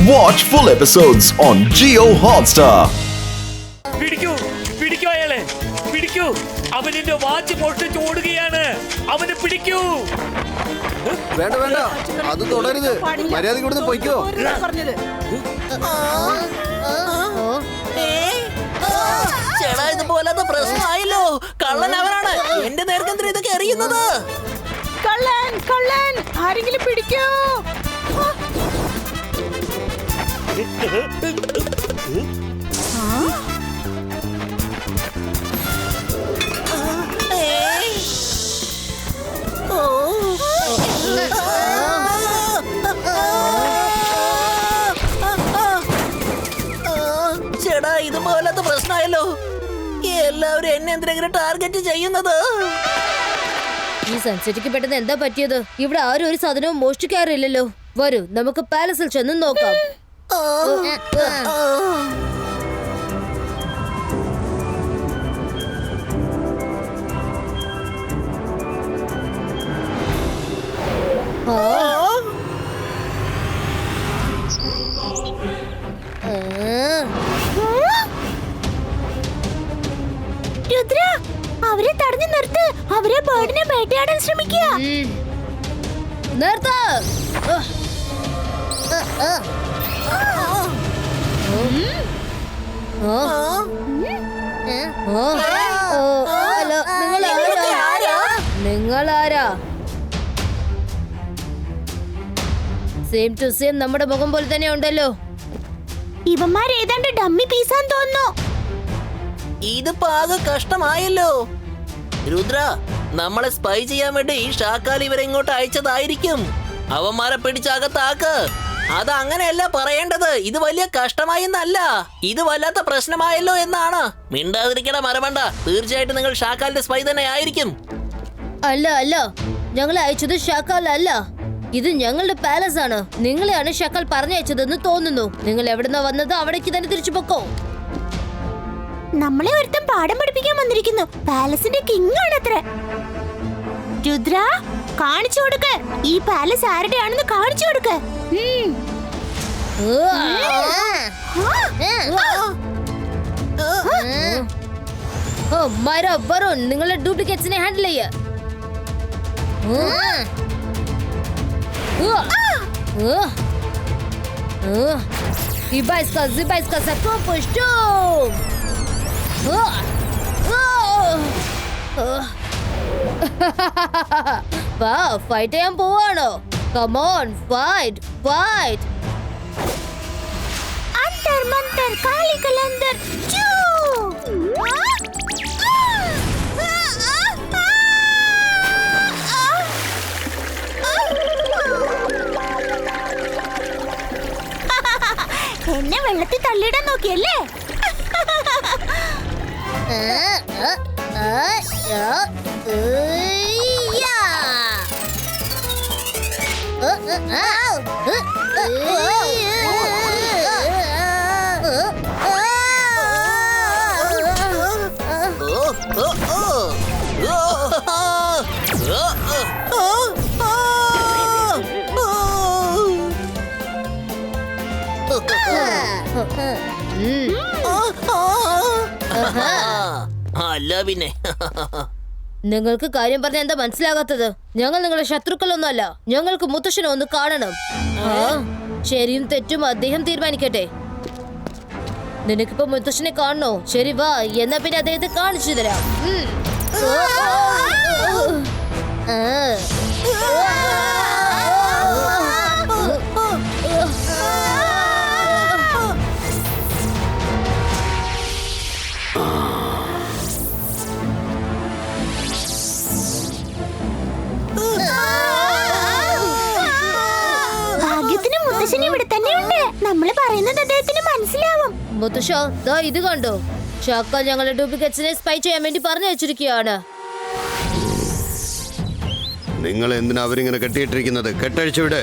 Watch full episodes on Jio Hotstar. പിടിക്കൂ അയാളെ, പിടിക്കൂ. അവന്റെ watch മോഷ്ടിച്ച് ഓടുകയാണ്. അവനെ പിടിക്കൂ. വേണ്ട വേണ്ട, അത് തുടരുത്. മര്യാദ ഇവിടുന്ന് പൊയ്ക്കോ. ചേടാ, ഇതുപോലത്തെ പ്രശ്നമായല്ലോ. കള്ളൻ അവനാണ്. എന്റെ നേർക്കെന്തിനാ ഇതൊക്കെ അറിയുന്നത്? കള്ളൻ കള്ളൻ, ആരെങ്കിലും പിടിക്കൂ. ചേടാ, ഇതുപോലത്തെ പ്രശ്നമായല്ലോ. എല്ലാവരും എന്നെ എന്തിനെങ്കിലും ടാർഗറ്റ് ചെയ്യുന്നത്? ഈ സൺസെറ്റിക്ക് പെട്ടെന്ന് എന്താ പറ്റിയത്? ഇവിടെ ആരും ഒരു സാധനവും മോഷ്ടിക്കാറില്ലല്ലോ. വരൂ, നമുക്ക് പാലസിൽ ചെന്ന് നോക്കാം. രുദ്ര, അവരെ തടഞ്ഞു നിർത്ത്. അവരെ ബേർഡിനെ വേട്ടയാടാൻ ശ്രമിക്കുക. നിർത്ത്. നിങ്ങളാരാ? സെയിം ടു സെയിം നമ്മുടെ മുഖം പോലെ തന്നെ ഉണ്ടല്ലോ. ഇവന്മാർ ഏതാണ്ട് ഡമ്മി പീസാൻ തോന്നുന്നു. ഇത് പാക കഷ്ടമായല്ലോ. രുദ്ര, നമ്മളെ സ്പൈ ചെയ്യാൻ വേണ്ടി ഈ ഷാക്കാൽ ഇവരെ ഇങ്ങോട്ട് അയച്ചതായിരിക്കും. അവന്മാരെ പിടിച്ചകത്താക്ക്. അത് അങ്ങനെയല്ല പറയേണ്ടത്. ഇത് വലിയ കഷ്ടമായെന്നല്ല, ഇത് വല്ലാത്ത പ്രശ്നമായല്ലോ എന്നാണ്. മിണ്ടാതിരിക്കണ മരമണ്ട. തീർച്ചയായിട്ടും നിങ്ങൾ ഷാക്കാലിന്റെ സ്പൈ തന്നെ ആയിരിക്കും. അല്ല അല്ല, ഞങ്ങളെ അയച്ചത് ഷാക്കാൽ അല്ല. ഇത് ഞങ്ങളുടെ പാലസ് ആണ്. നിങ്ങളെയാണ് ഷാക്കാൽ പറഞ്ഞയച്ചതെന്ന് തോന്നുന്നു. നിങ്ങൾ എവിടുന്ന വന്നത് അവിടേക്ക് തന്നെ തിരിച്ചു പൊക്കോ. നമ്മളെ ഒരുത്തൻ പാഠം പഠിപ്പിക്കാൻ വന്നിരിക്കുന്നു. പാലസിന്റെ കിങ് ആണത്രേ. രുദ്ര, കാണിച്ചു കൊടുക്ക. ഈ പാലസ് ആരുടെയാണെന്ന് കാണിച്ചു കൊടുക്ക. വരും, നിങ്ങളുടെ ഡ്യൂപ്ലിക്കേറ്റ്സിനെ ഹാൻഡിൽ ചെയ്യ. Ziba iska sakko pushtu. Fight ചെയ്യാൻ പോവാണോ? Come on, fight, fight. അന്തർ മന്തർ കാളി കലന്തർ ചൂ. എന്നെ വെള്ളത്തിൽ തള്ളിയിടാൻ നോക്കിയല്ലേ? അല്ല പിന്നെ. നിങ്ങൾക്ക് കാര്യം പറഞ്ഞ എന്താ മനസ്സിലാകാത്തത്? ഞങ്ങൾ നിങ്ങളുടെ ശത്രുക്കളൊന്നുമല്ല. ഞങ്ങൾക്ക് മുത്തശ്ശനെ ഒന്ന് കാണണം. ശരിയും തെറ്റും അദ്ദേഹം തീരുമാനിക്കട്ടെ. നിനക്കിപ്പോ മുത്തശ്ശനെ കാണണോ? ശരി, വാ. എന്നാ പിന്നെ അദ്ദേഹത്തെ കാണിച്ചു തരാം. ഭാഗ്യത്തിന് മുത്തശ്ശൻ ഇവിടെ തന്നെയുണ്ട്. നമ്മൾ പറയുന്നത് അദ്ദേഹത്തിന് മനസ്സിലാവും. മുത്തശ്ശ, ദാ ഇത് കണ്ടോ? ഷാക്കാൽ ഞങ്ങളുടെ ഡ്യൂപ്ലിക്കേറ്റ്സിനെ സ്പൈ ചെയ്യാൻ വേണ്ടി പറഞ്ഞു വെച്ചിരിക്കുകയാണ്. നിങ്ങൾ എന്തിനാ അവരിങ്ങനെ കെട്ടിയിട്ടിരിക്കുന്നത്? കെട്ടഴിച്ചുവിടെ.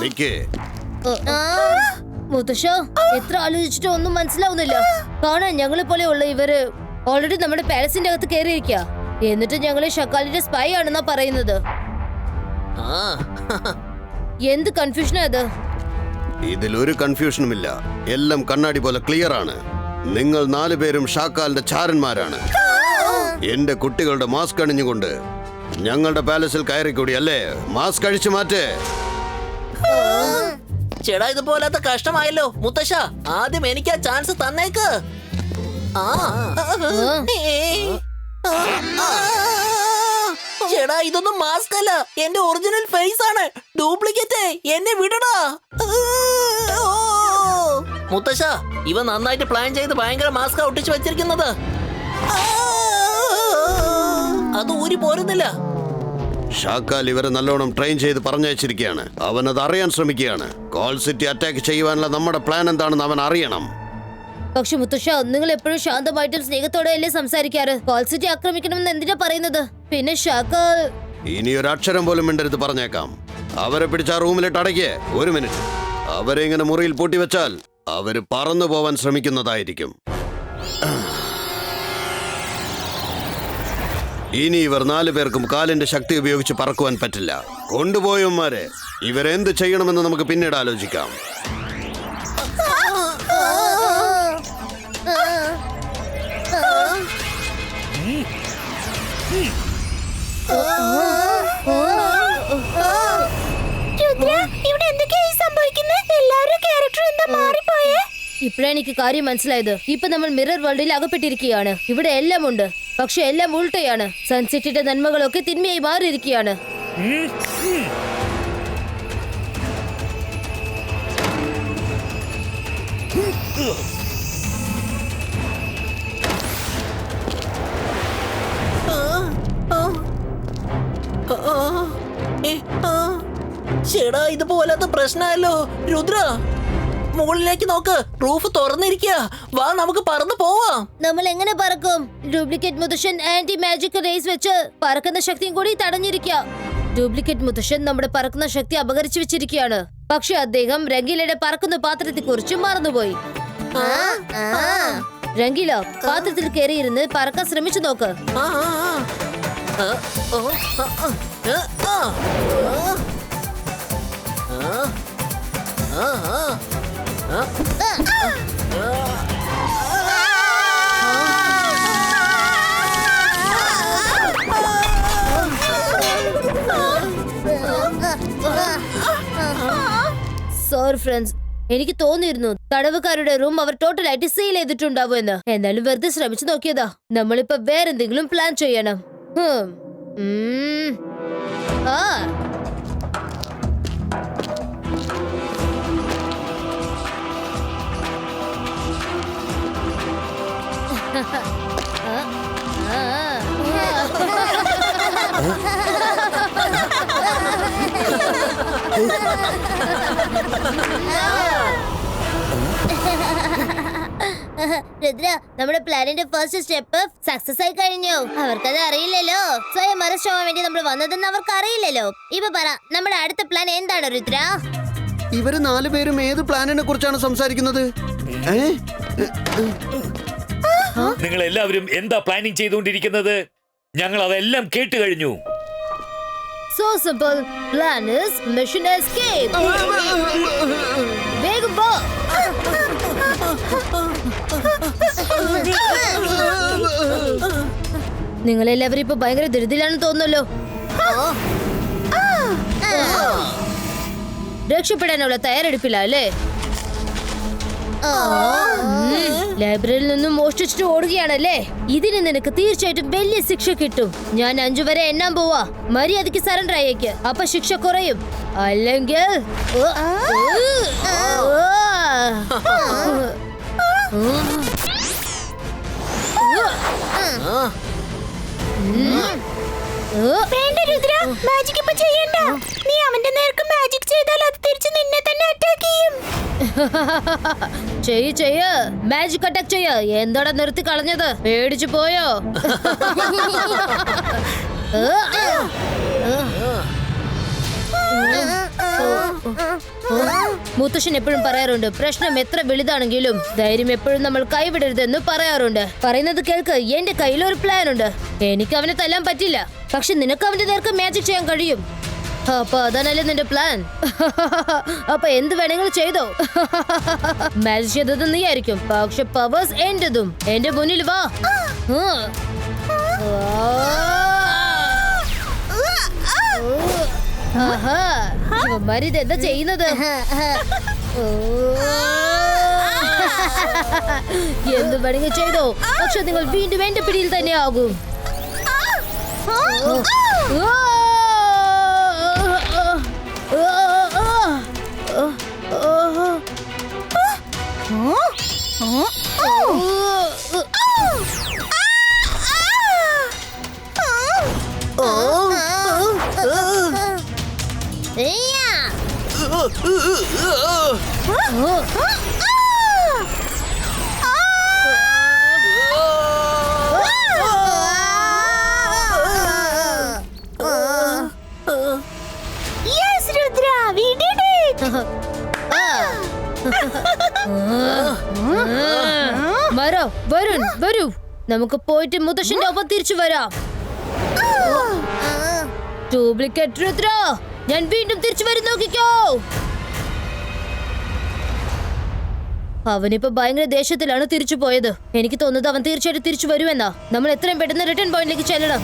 നിക്ക്. മുത്തശ്ശ, എത്ര ആലോചിച്ചിട്ടും ഒന്നും മനസ്സിലാവുന്നില്ല. കാണാൻ ഞങ്ങളെ പോലെയുള്ള ഇവര് ഓൾറെഡി നമ്മുടെ പാലസിന്റെ അകത്ത് കയറിയിരിക്കുക. എന്നിട്ട് ഞങ്ങള് ഷക്കാലിന്റെ സ്പൈ ആണെന്നാ പറയുന്നത്. എന്ത് കൺഫ്യൂഷനാ ഇത്? ഇതിലൊരു കൺഫ്യൂഷനും ഇല്ല. എല്ലാം കണ്ണാടി പോലെ ക്ലിയർ ആണ്. നിങ്ങൾ 4 പേരും ഷാക്കാലിന്റെ ചാരന്മാരാണ്. എന്റെ കുട്ടികളുടെ മാസ്ക് അണിഞ്ഞുകൊണ്ട് ഞങ്ങളുടെ പാലസിൽ കയറിക്കൂടി അല്ലേ? മാസ്ക് അഴിച്ചു മാറ്റേ. ചേടാ, ഇതുപോലത്തെ കഷ്ടമായല്ലോ. മുത്തശ്ശ, ആദ്യം എനിക്ക് ആ ചാൻസ് തന്നേക്ക്. ചേടാ, ഇതൊന്നും മാസ്ക് അല്ല, എന്റെ ഒറിജിനൽ ഫേസ് ആണ്. ഡ്യൂപ്ലിക്കേറ്റ്. എന്നെ വിടടാ. മുത്തശ്ശ, ഇവ നന്നായിട്ട് പ്ലാൻ ചെയ്ത് ഭയങ്കര മാസ്ക് ഒട്ടിച്ചു വെച്ചിരിക്കുന്നത്. അത് ഊരി പോരുന്നില്ല. ഷാക്കാൽ ഇവരെ നല്ലോണം ട്രെയിൻ ചെയ്ത് പറഞ്ഞയച്ചിരിക്കുകയാണ്. അവൻ അത് അറിയാൻ ശ്രമിക്കുകയാണ്. കോൾ സിറ്റി അറ്റാക്ക് ചെയ്യുവാനുള്ള നമ്മുടെ പ്ലാൻ എന്താണെന്ന് അവൻ അറിയണം. പക്ഷെ മുത്തശ്ശ, നിങ്ങൾ എപ്പോഴും ശാന്തമായിട്ടും സ്നേഹത്തോടെ അല്ലേ സംസാരിക്കാറ്? കോൾ സിറ്റി ആക്രമിക്കണമെന്ന് എന്തിനാ പറയുന്നത്? പിന്നെ ഷാക്കാൽ ഇനി ഒരു അക്ഷരം പോലും മിണ്ടരുത് പറഞ്ഞേക്കാം. അവരെ പിടിച്ച ആ റൂമിലിട്ട് അടയ്ക്കേ. 1 മിനിറ്റ്. അവരെ ഇങ്ങനെ മുറിയിൽ പൂട്ടിവെച്ചാൽ അവര് പറന്നു പോവാൻ ശ്രമിക്കുന്നതായിരിക്കും. ഇനി ഇവർ 4 പേർക്കും കാലിന്റെ ശക്തി ഉപയോഗിച്ച് പറക്കുവാൻ പറ്റില്ല. കൊണ്ടുപോയവന്മാരെ, ഇവരെന്ത് ചെയ്യണമെന്ന് നമുക്ക് പിന്നീട് ആലോചിക്കാം. ഇവിടെ എന്തൊക്കെയായി സംഭവിക്കുന്നത്? എല്ലാവരുടെ ക്യാരക്ടർ എന്താ മാറിപ്പോയേ? ഇപ്പഴാണ് എനിക്ക് കാര്യം മനസ്സിലായത്. ഇപ്പൊ നമ്മൾ മിറർ വേൾഡിൽ അകപ്പെട്ടിരിക്കുകയാണ്. ഇവിടെ എല്ലാം ഉണ്ട്, പക്ഷെ എല്ലാം ഉൾട്ടയാണ്. സൺസിറ്റിയുടെ നന്മകളൊക്കെ തിന്മയായി മാറിയിരിക്കുകയാണ്. ചേടാ, ഇതുപോലത്തെ പ്രശ്നമല്ലോ. രുദ്ര, മുകളിലേക്ക് നോക്ക്. റൂഫ് തുറന്നിരിക്കുക. വാ, നമുക്ക് പറന്നു പോവാം. നമ്മൾ എങ്ങനെ പറക്കും? ഡ്യൂപ്ലിക്കേറ്റ് മുത്തശ്ശൻ ആന്റി മാജിക് റേസ് വെച്ച് പറക്കുന്ന ശക്തിയും കൂടി തടഞ്ഞിരിക്കുക. ഡ്യൂപ്ലിക്കേറ്റ് മുത്തശ്ശൻ നമ്മുടെ പറക്കുന്ന ശക്തി അപകരിച്ചു വെച്ചിരിക്കുകയാണ്. പക്ഷെ അദ്ദേഹം രംഗീലയുടെ പറക്കുന്ന പാത്രത്തെ കുറിച്ച് മറന്നുപോയി. രംഗീല, പാത്രത്തിൽ കയറിയിരുന്ന് പറക്കാൻ ശ്രമിച്ചു നോക്ക്. സോറി ഫ്രണ്ട്സ്, എനിക്ക് തോന്നിയിരുന്നു തടവുകാരുടെ റൂം അവർ ടോട്ടലായിട്ട് സീൽ ചെയ്തിട്ടുണ്ടാവും എന്ന്. എന്നാലും വെറുതെ ശ്രമിച്ചു നോക്കിയതാ. നമ്മളിപ്പോ വേറെന്തെങ്കിലും പ്ലാൻ ചെയ്യണം. രുദ്ര, നമ്മുടെ പ്ലാനിന്റെ ഫസ്റ്റ് സ്റ്റെപ്പ് സക്സസ് ആയി കഴിഞ്ഞു. അവർക്കത് അറിയില്ലല്ലോ. സ്വയം അറസ്റ്റ് ആവാൻ വേണ്ടി നമ്മൾ വന്നതെന്ന് അവർക്ക് അറിയില്ലല്ലോ. ഇപ്പൊ പറ, നമ്മുടെ അടുത്ത പ്ലാൻ എന്താണ് രുദ്ര? ഇവര് 4 പേരും ഏത് പ്ലാനിനെ കുറിച്ചാണ് സംസാരിക്കുന്നത്? നിങ്ങൾ എല്ലാവരും എന്താ പ്ലാനിങ് ചെയ്തുകൊണ്ടിരിക്കുന്നത്? ഞങ്ങൾ അതെല്ലാം കേട്ട് കഴിഞ്ഞു. So simple. Plan is mission escape. വേഗം പോ. നിങ്ങളെല്ലാവരും ഇപ്പൊ ഭയങ്കര ധൃതിയിലാണെന്ന് തോന്നുന്നല്ലോ. രക്ഷപ്പെടാനുള്ള തയ്യാറെടുപ്പില്ല അല്ലേ? ലൈബ്രറിയിൽ നിന്നും മോഷ്ടിച്ചിട്ട് ഓടുകയാണല്ലേ? ഇതിന് നിനക്ക് തീർച്ചയായിട്ടും വലിയ ശിക്ഷ കിട്ടും. ഞാൻ 5 വരെ എണ്ണാൻ പോവാ. മര്യാദയ്ക്ക് സറണ്ടർ ആയേക്ക്. അപ്പൊ ശിക്ഷ കുറയും. അല്ലെങ്കിൽ വേണ്ട രുദ്ര, മാജിക് ഇപ്പൊ ചെയ്യണ്ട. നീ അവന്റെ നേർക്ക് മാജിക് ചെയ്താൽ അത് തിരിച്ച് നിന്നെ തന്നെ അറ്റാക്ക് ചെയ്യും. ചെയ്യ മാജിക് അറ്റാക്ക് ചെയ്യ. എന്തോടെ നിർത്തി കളഞ്ഞത്? പേടിച്ചു പോയോ? മുത്തശ്ശൻ എപ്പോഴും പറയാറുണ്ട്, പ്രശ്നം എത്ര വലുതാണെങ്കിലും ധൈര്യം എപ്പോഴും നമ്മൾ കൈവിടരുതെന്ന് പറയാറുണ്ട്. പറയുന്നത് കേൾക്ക്, എന്റെ കയ്യിൽ ഒരു പ്ലാൻ ഉണ്ട്. എനിക്ക് അവനെ തല്ലാൻ പറ്റില്ല, പക്ഷെ നിനക്ക് അവന്റെ നേർക്ക് മാജിക് ചെയ്യാൻ കഴിയും. അപ്പൊ അതാണല്ലേ നിന്റെ പ്ലാൻ. അപ്പൊ എന്ത് വേണമെങ്കിലും ചെയ്തോ. മാജിക് ചെയ്തത് നീ ആയിരിക്കും, പക്ഷെ പവേഴ്സ് എന്റെതും. എന്റെ മുന്നിൽ വാ. ഇവന്മാരിതെന്താ ചെയ്യുന്നത്? എന്ത് വേണമെങ്കിൽ ചെയ്തോ, പക്ഷെ നിങ്ങൾ വീണ്ടും എന്റെ പിടിയിൽ തന്നെ ആകും. Yes, Rudra, we did it! വരൂ, വരുൺ, വരൂ. നമുക്ക് പോയിട്ട് മുത്തശ്ശന്റെ ഒപ്പം തിരിച്ചു വരാം. ഡ്യൂപ്ലിക്കേറ്റ് രുദ്ര, ഞാൻ വീണ്ടും തിരിച്ചു വരും, നോക്കിക്കോ. അവനിപ്പോ ഭയങ്കര ദേഷ്യത്തിലാണ് തിരിച്ചു പോയത്. എനിക്ക് തോന്നുന്നത് അവൻ തീർച്ചയായിട്ടും തിരിച്ചു വരുമെന്നാ. നമ്മൾ എത്രയും പെട്ടെന്ന് റിട്ടേൺ പോയിന്റിലേക്ക് ചെല്ലണം.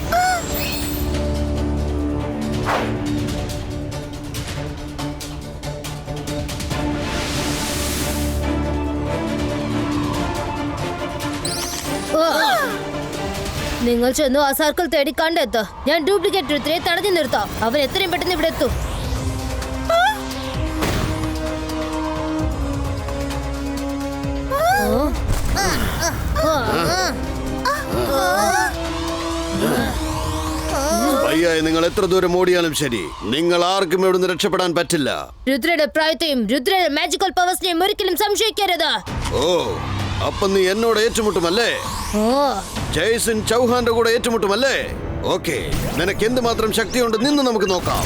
നിങ്ങൾ ചെന്നു ആ സർക്കിൾ തേടി കണ്ടെത്ത. ഞാൻ ഡ്യൂപ്ലിക്കേറ്റ് രുദ്രയെ തടഞ്ഞു നിർത്താം. അവൻ എത്രയും പെട്ടെന്ന് ഇവിടെ എത്തും. പയ്യായി നിങ്ങൾ എത്ര ദൂരം ഓടിയാലും ശരി, നിങ്ങൾ ആർക്കും ഇവിടുന്ന് രക്ഷപ്പെടാൻ പറ്റില്ല. രുദ്രയുടെ പ്രായത്തെയും രുദ്രയുടെ മാജിക്കൽ പവേഴ്സിനെയും ഒരിക്കലും സംശയിക്കരുത്. ഓ, അപ്പൊ നീ എന്നോട് ഏറ്റുമുട്ടുമല്ലേ? ഓ, ജയ്സിൻ ചൗഹാന്റെ കൂടെ ഏറ്റുമുട്ടുമല്ലേ? ഓക്കെ, നിനക്ക് എന്തുമാത്രം ശക്തിയുണ്ട് നിന്ന് നമുക്ക് നോക്കാം.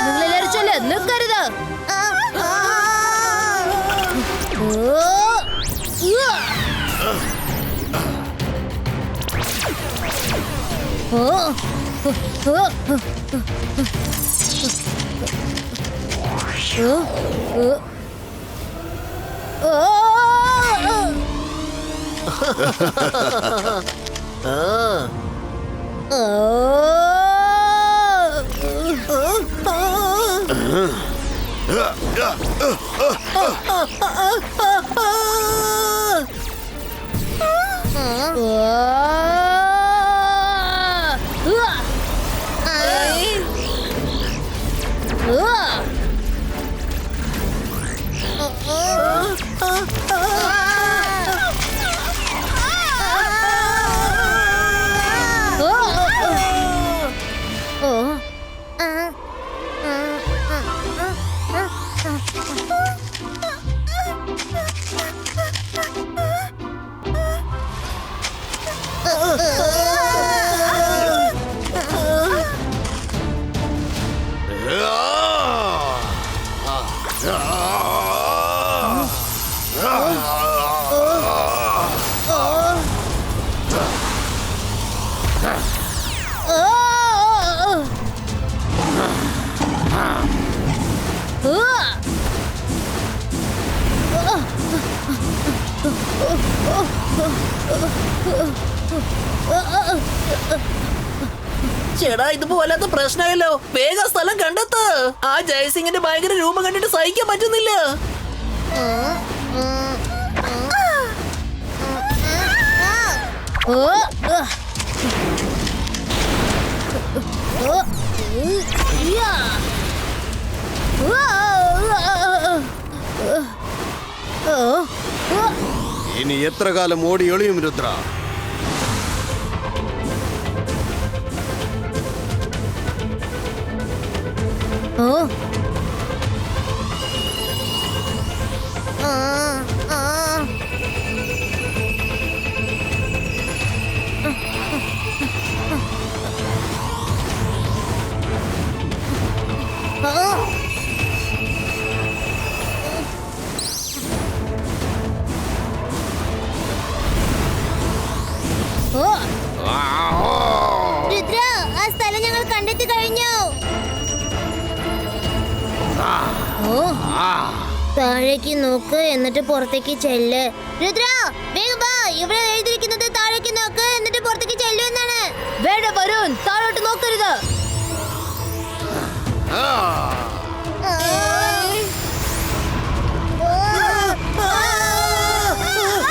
നിങ്ങളെല്ലാരും ചൊല്ല്, നിൽക്കരുത്. ചേടാ, ഇതിപ്പോ വല്ലാത്ത പ്രശ്നമല്ലോ. വേഗം സ്ഥലം കണ്ടെത്ത്. ആ ജയസിംഗിന്റെ ഭയങ്കര രൂപം കണ്ടിട്ട് സഹിക്കാൻ പറ്റുന്നില്ല. ഇനി എത്ര കാലം ഓടി ഒളിയും രുദ്ര? രുദ്ര, ആ സ്ഥലം ഞങ്ങൾ കണ്ടെത്തി കഴിഞ്ഞു. താഴേക്ക് നോക്ക്, എന്നിട്ട് പുറത്തേക്ക് ചെല്ല്. രുദ്ര, വേഗം വാ. ഇവിടെ എഴുതിയിരിക്കുന്നത് താഴേക്ക് നോക്ക്, എന്നിട്ട് പുറത്തേക്ക് ചെല്ലു എന്നാണ്. വേണ്ട വരുൺ, താഴോട്ട് നോക്കരുത്.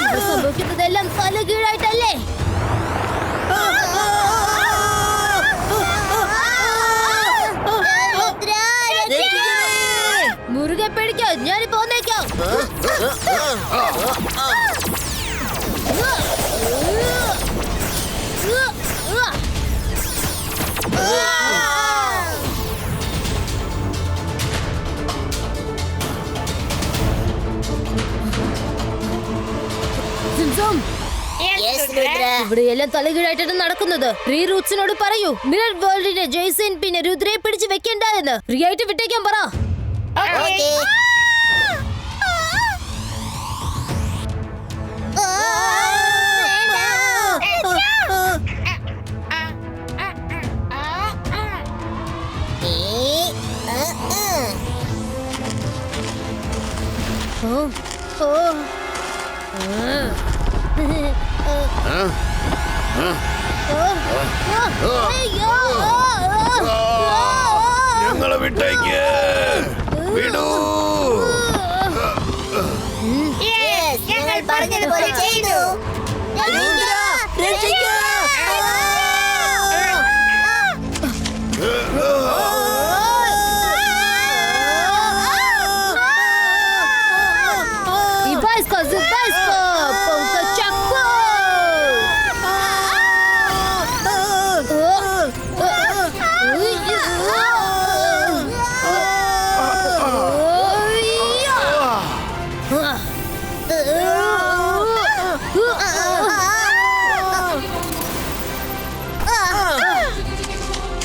ഇവിടെ സംഭവിക്കുന്നതെല്ലാം തലകീഴായിട്ടല്ലേ? മുറുകെ പിടിക്കോ, ഞാനിപ്പോ വന്നേക്കാം. ഇവിടെ എല്ലാം തലകീഴായിട്ടാണ് നടക്കുന്നത്. റീ റൂട്ട്സിനോട് പറയൂ, മിറർ വേൾഡിന്റെ ജെയ്സൺ പിന്നെ രുദ്രയെ പിടിച്ച് വെക്കണ്ട എന്ന്. ഫ്രീ ആയിട്ട് വിട്ടേക്കാൻ പറ. ഞങ്ങളെ വിട്ടേക്ക്, വിടൂ. ഞങ്ങൾ പറഞ്ഞതുപോലെ ചെയ്തു.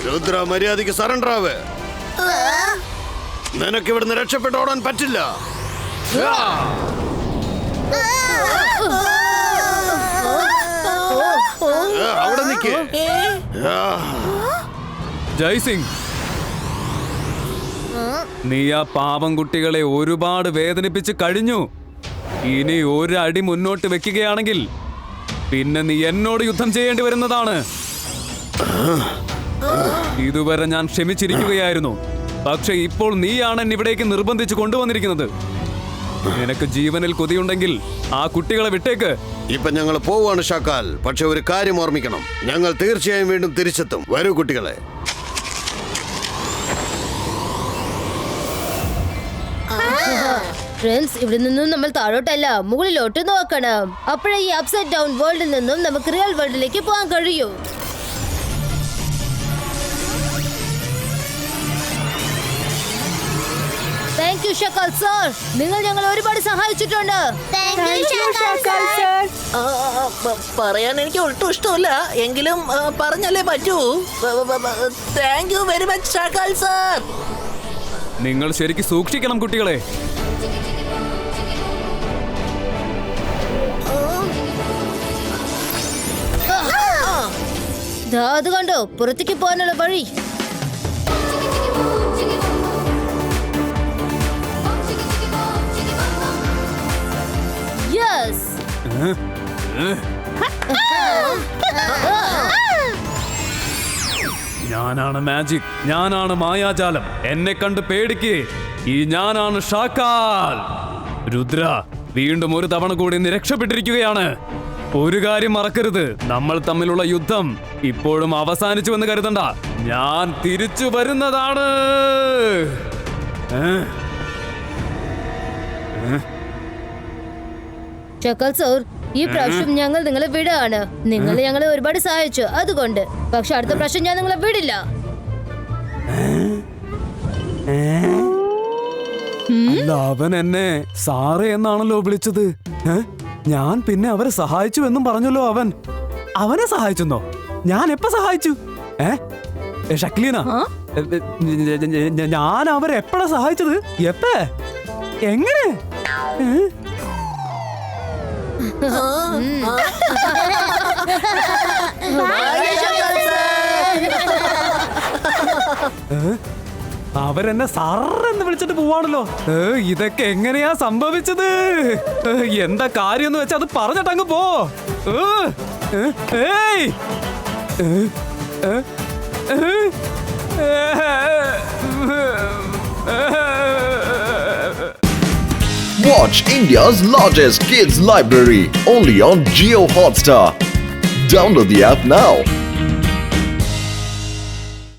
രുദ്ര, മര്യാദയ്ക്ക് സറണ്ടർ ആവ്. നിനക്ക് ഇവിടുന്ന് രക്ഷപ്പെട്ട് ഓടാൻ പറ്റില്ല. അവിടെ നിൽക്ക്. ജയ്സിംഗ്, നീ ആ പാവം കുട്ടികളെ ഒരുപാട് വേദനിപ്പിച്ച് കഴിഞ്ഞു. ഇനി ഒരു അടി മുന്നോട്ട് വെക്കുകയാണെങ്കിൽ പിന്നെ നീ എന്നോട് യുദ്ധം ചെയ്യേണ്ടി വരുന്നതാണ്. ഇതുവരെ ഞാൻ ക്ഷമിച്ചിരിക്കുകയായിരുന്നു, പക്ഷെ ഇപ്പോൾ നീയാണ് എന്നെ ഇവിടേക്ക് നിർബന്ധിച്ച് കൊണ്ടുവന്നിരിക്കുന്നത്. നിനക്ക് ജീവനിൽ കൊതിയുണ്ടെങ്കിൽ ആ കുട്ടികളെ വിട്ടേക്ക്. ഇപ്പൊ ഞങ്ങൾ പോവാണ് ഷാക്കാൽ. പക്ഷെ ഒരു കാര്യം ഓർമ്മിക്കണം, ഞങ്ങൾ തീർച്ചയായും വീണ്ടും തിരിച്ചെത്തും. വരൂ കുട്ടികളെ. ഫ്രണ്ട്സ്, ഇവിടെ നിന്നും നമ്മൾ താഴോട്ടല്ല മുകളിലോട്ട് നോക്കണം. അപ്പോഴേ ഈ അപ്സൈഡ് ഡൗൺ വേൾഡിൽ നിന്നും നമുക്ക് റിയൽ വേൾഡിലേക്ക് പോകാൻ കഴിയൂ. താങ്ക് യു ഷക്കാൽ സർ, നിങ്ങൾ ഞങ്ങൾ ഒരുപാട് സഹായിച്ചിട്ടുണ്ട്. പറയാൻ എനിക്ക് ഒട്ടും ഇഷ്ടമില്ല, എങ്കിലും പറഞ്ഞല്ലേ പറ്റൂ. Thank you very much Shakal sir. നിങ്ങൾ ശരിക്കും സൂക്ഷിക്കണം കുട്ടികളെ. അത് കണ്ടോ, പുറത്തേക്ക് പോകാനുള്ള വഴി. യെസ്. ഞാനാണ് മാജിക്, ഞാനാണ് മായാജാലം. എന്നെ കണ്ട് പേടിക്ക്. ഈ ഞാനാണ് ഷാക്കാൽ. രുദ്ര, വീണ്ടും ഒരു തവണ കൂടി നീ രക്ഷപ്പെട്ടിരിക്കുകയാണ്. ഒരു കാര്യം മറക്കരുത്, നമ്മൾ തമ്മിലുള്ള യുദ്ധം ഇപ്പോഴും അവസാനിച്ചുവെന്ന് കരുതണ്ട. ഞാൻ തിരിച്ചു വരുന്നതാണ്. ഷക്കാൽ സർ, ഈ പ്രാവശ്യം ഞങ്ങൾ നിങ്ങളെ വിടാണ്. നിങ്ങൾ ഞങ്ങളെ ഒരുപാട് സഹായിച്ചു, അതുകൊണ്ട്. പക്ഷെ അടുത്ത പ്രാവശ്യം ഞാൻ നിങ്ങളെ വിടില്ല. അല്ല അവൻ എന്നെ സാറേ എന്നാണല്ലോ വിളിച്ചത്. ഞാൻ പിന്നെ അവരെ സഹായിച്ചു എന്നും പറഞ്ഞല്ലോ. അവനെ സഹായിച്ചെന്നോ? ഞാൻ എപ്പ സഹായിച്ചു? ഷക്ലീന, ഞാൻ അവരെ എപ്പോഴാ സഹായിച്ചത്? എപ്പ? എങ്ങനെ? അവരെന്നെ സാറെന്ന് വിളിച്ചിട്ട് പോവാണല്ലോ. ഇതൊക്കെ എങ്ങനെയാ സംഭവിച്ചത്? എന്താ കാര്യം എന്ന് വെച്ചാ അത് പറഞ്ഞിട്ടങ്ങ് പോ. Watch India's largest kids library only on Jio Hotstar. Download the app now.